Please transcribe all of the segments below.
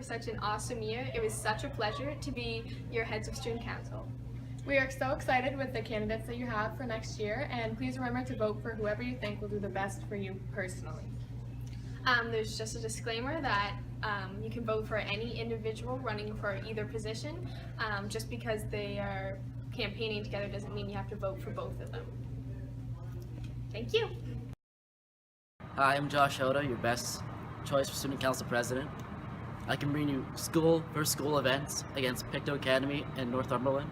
for such an awesome year. It was such a pleasure to be your heads of student council. We are so excited with the candidates that you have for next year, and please remember to vote for whoever you think will do the best for you personally. There's just a disclaimer that you can vote for any individual running for either position. Just because they are campaigning together doesn't mean you have to vote for both of them. Thank you. Hi, I'm Josh Hoda, your best choice for student council president. I can bring you school versus school events against Pictou Academy and Northumberland.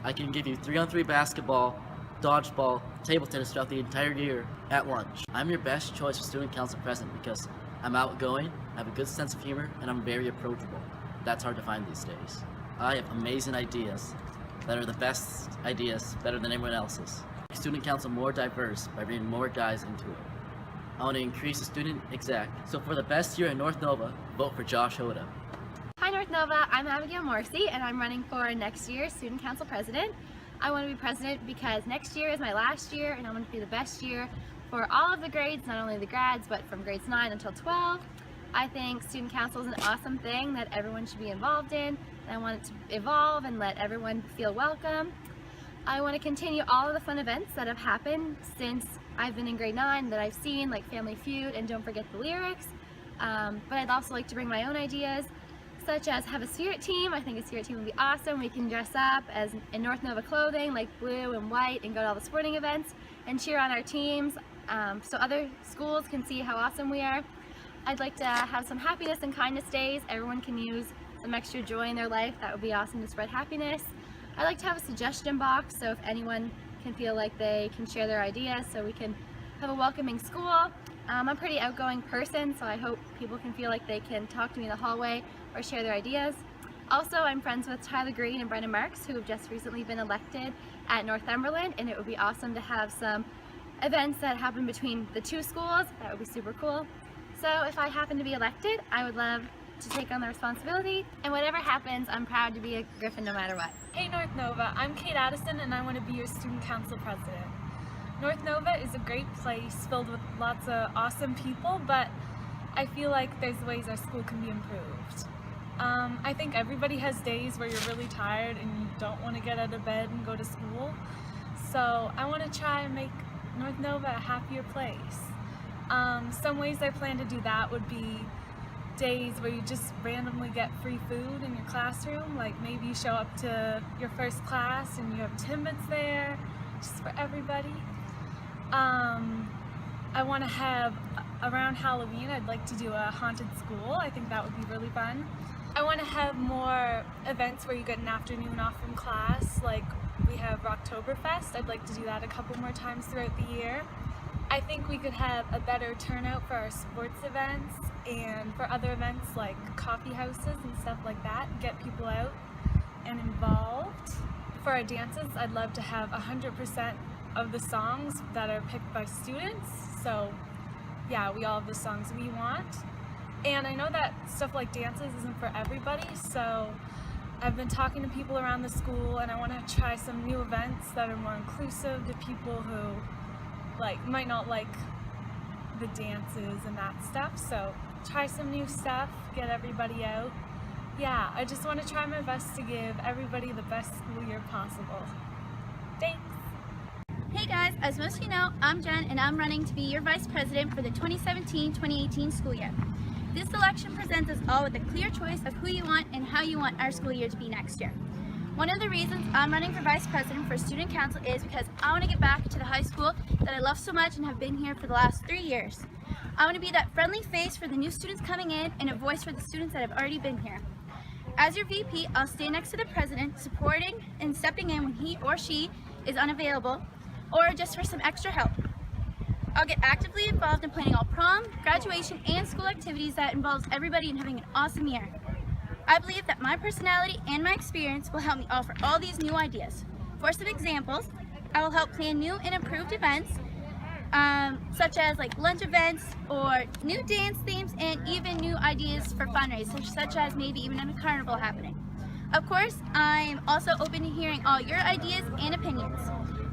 I can give you 3-on-3 basketball, dodgeball, table tennis throughout the entire year at lunch. I'm your best choice for student council president because I'm outgoing, I have a good sense of humor, and I'm very approachable. That's hard to find these days. I have amazing ideas that are the best ideas, better than anyone else's. Make student council more diverse by bringing more guys into it. I want to increase the student exec, so for the best year in North Nova, vote for Josh Hoda. Hi North Nova, I'm Abigail Morrissey and I'm running for next year's Student Council President. I want to be president because next year is my last year and I want it to be the best year for all of the grades, not only the grads, but from grades 9 until 12. I think Student Council is an awesome thing that everyone should be involved in, and I want it to evolve and let everyone feel welcome. I want to continue all of the fun events that have happened since I've been in grade 9 that I've seen, like Family Feud and Don't Forget the Lyrics. But I'd also like to bring my own ideas, such as have a spirit team. I think a spirit team would be awesome. We can dress up as in North Nova clothing, like blue and white, and go to all the sporting events and cheer on our teams so other schools can see how awesome we are. I'd like to have some happiness and kindness days. Everyone can use some extra joy in their life. That would be awesome to spread happiness. I'd like to have a suggestion box, so if anyone can feel like they can share their ideas, so we can have a welcoming school. I'm a pretty outgoing person, so I hope people can feel like they can talk to me in the hallway or share their ideas. Also, I'm friends with Tyler Green and Brendan Marks, who have just recently been elected at Northumberland, and it would be awesome to have some events that happen between the two schools. That would be super cool. So if I happen to be elected, I would love to take on the responsibility, and whatever happens, I'm proud to be a Griffin no matter what. Hey North Nova, I'm Kate Addison and I want to be your student council president. North Nova is a great place filled with lots of awesome people, but I feel like there's ways our school can be improved. I think everybody has days where you're really tired and you don't want to get out of bed and go to school. So I want to try and make North Nova a happier place. Some ways I plan to do that would be days where you just randomly get free food in your classroom, like maybe you show up to your first class and you have Timbits there, just for everybody. I want to have, around Halloween, I'd like to do a haunted school. I think that would be really fun. I want to have more events where you get an afternoon off from class, like we have Rocktoberfest. I'd like to do that a couple more times throughout the year. I think we could have a better turnout for our sports events and for other events like coffee houses and stuff like that, get people out and involved. For our dances, I'd love to have 100% of the songs that are picked by students, so yeah, we all have the songs we want. And I know that stuff like dances isn't for everybody, so I've been talking to people around the school and I want to try some new events that are more inclusive to people who might not like the dances and that stuff, so try some new stuff, get everybody out. Yeah, I just want to try my best to give everybody the best school year possible. Thanks! Hey guys, as most of you know, I'm Jen and I'm running to be your vice president for the 2017-2018 school year. This election presents us all with a clear choice of who you want and how you want our school year to be next year. One of the reasons I'm running for vice president for student council is because I want to get back to the high school that I love so much and have been here for the last 3 years. I want to be that friendly face for the new students coming in and a voice for the students that have already been here. As your VP, I'll stay next to the president, supporting and stepping in when he or she is unavailable, or just for some extra help. I'll get actively involved in planning all prom, graduation, and school activities that involves everybody in having an awesome year. I believe that my personality and my experience will help me offer all these new ideas. For some examples, I will help plan new and improved events, such as lunch events or new dance themes and even new ideas for fundraisers, such as maybe even a carnival happening. Of course, I'm also open to hearing all your ideas and opinions.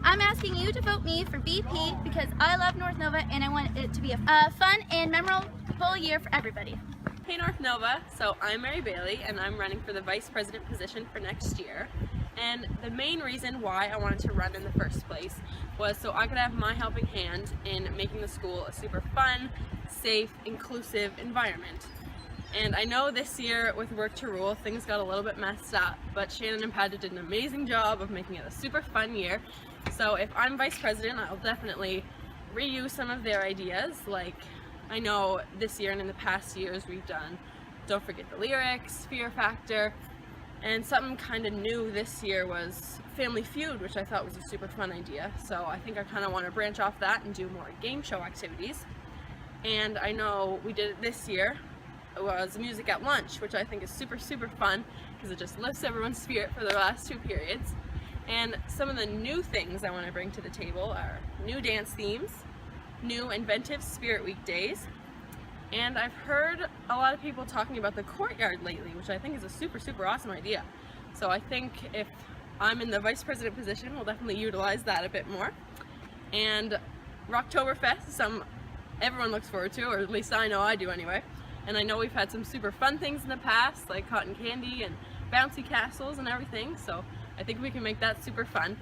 I'm asking you to vote me for VP because I love North Nova and I want it to be a fun and memorable year for everybody. Hey North Nova, so I'm Mary Bailey and I'm running for the vice president position for next year. And the main reason why I wanted to run in the first place was so I could have my helping hand in making the school a super fun, safe, inclusive environment. And I know this year with Work to Rule things got a little bit messed up, but Shannon and Padgett did an amazing job of making it a super fun year. So if I'm vice president, I'll definitely reuse some of their ideas. Like, I know this year and in the past years we've done Don't Forget the Lyrics, Fear Factor, and something kind of new this year was Family Feud, which I thought was a super fun idea. So I think I kind of want to branch off that and do more game show activities. And I know we did it this year. It was Music at Lunch, which I think is super fun because it just lifts everyone's spirit for the last 2 periods. And some of the new things I want to bring to the table are new dance themes, new inventive Spirit Week days, and I've heard a lot of people talking about the courtyard lately, which I think is a super awesome idea. So I think if I'm in the vice president position, we'll definitely utilize that a bit more. And Rocktoberfest is something everyone looks forward to, or at least I know I do anyway. And I know we've had some super fun things in the past, like cotton candy and bouncy castles and everything, so I think we can make that super fun.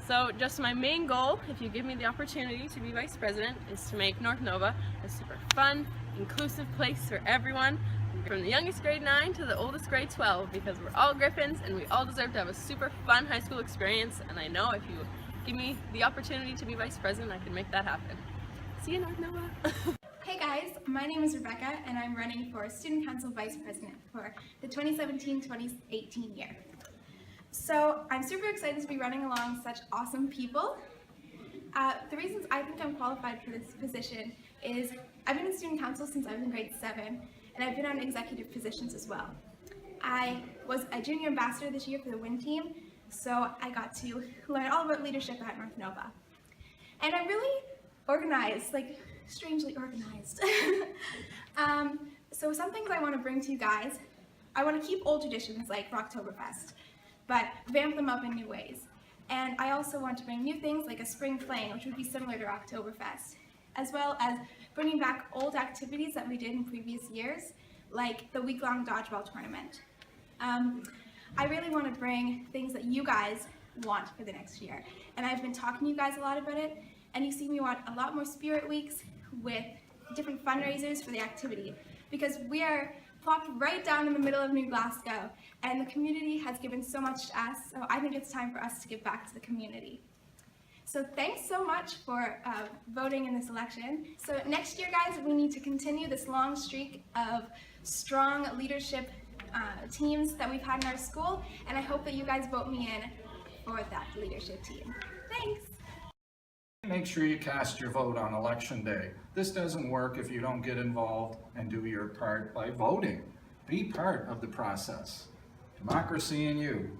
So just my main goal, if you give me the opportunity to be vice president, is to make North Nova a super fun, inclusive place for everyone, from the youngest grade 9 to the oldest grade 12, because we're all Griffins and we all deserve to have a super fun high school experience, and I know if you give me the opportunity to be vice president, I can make that happen. See you, North Nova! Hey guys, my name is Rebecca and I'm running for Student Council Vice President for the 2017-2018 year. So I'm super excited to be running along such awesome people. The reasons I think I'm qualified for this position is I've been in Student Council since I was in grade 7 and I've been on executive positions as well. I was a junior ambassador this year for the WIN team, so I got to learn all about leadership at North Nova. And I'm really organized, like strangely organized. So some things I want to bring to you guys, I want to keep old traditions like Rocktoberfest, but vamp them up in new ways. And I also want to bring new things like a spring fling, which would be similar to Rocktoberfest, as well as bringing back old activities that we did in previous years, like the week-long dodgeball tournament. I really want to bring things that you guys want for the next year. And I've been talking to you guys a lot about it, and you see me want a lot more spirit weeks with different fundraisers for the activity, because we are plopped right down in the middle of New Glasgow, and the community has given so much to us, so I think it's time for us to give back to the community. So thanks so much for voting in this election. So next year, guys, we need to continue this long streak of strong leadership teams that we've had in our school, and I hope that you guys vote me in for that leadership team. Thanks! Make sure you cast your vote on election day. This doesn't work if you don't get involved and do your part by voting. Be part of the process. Democracy in you.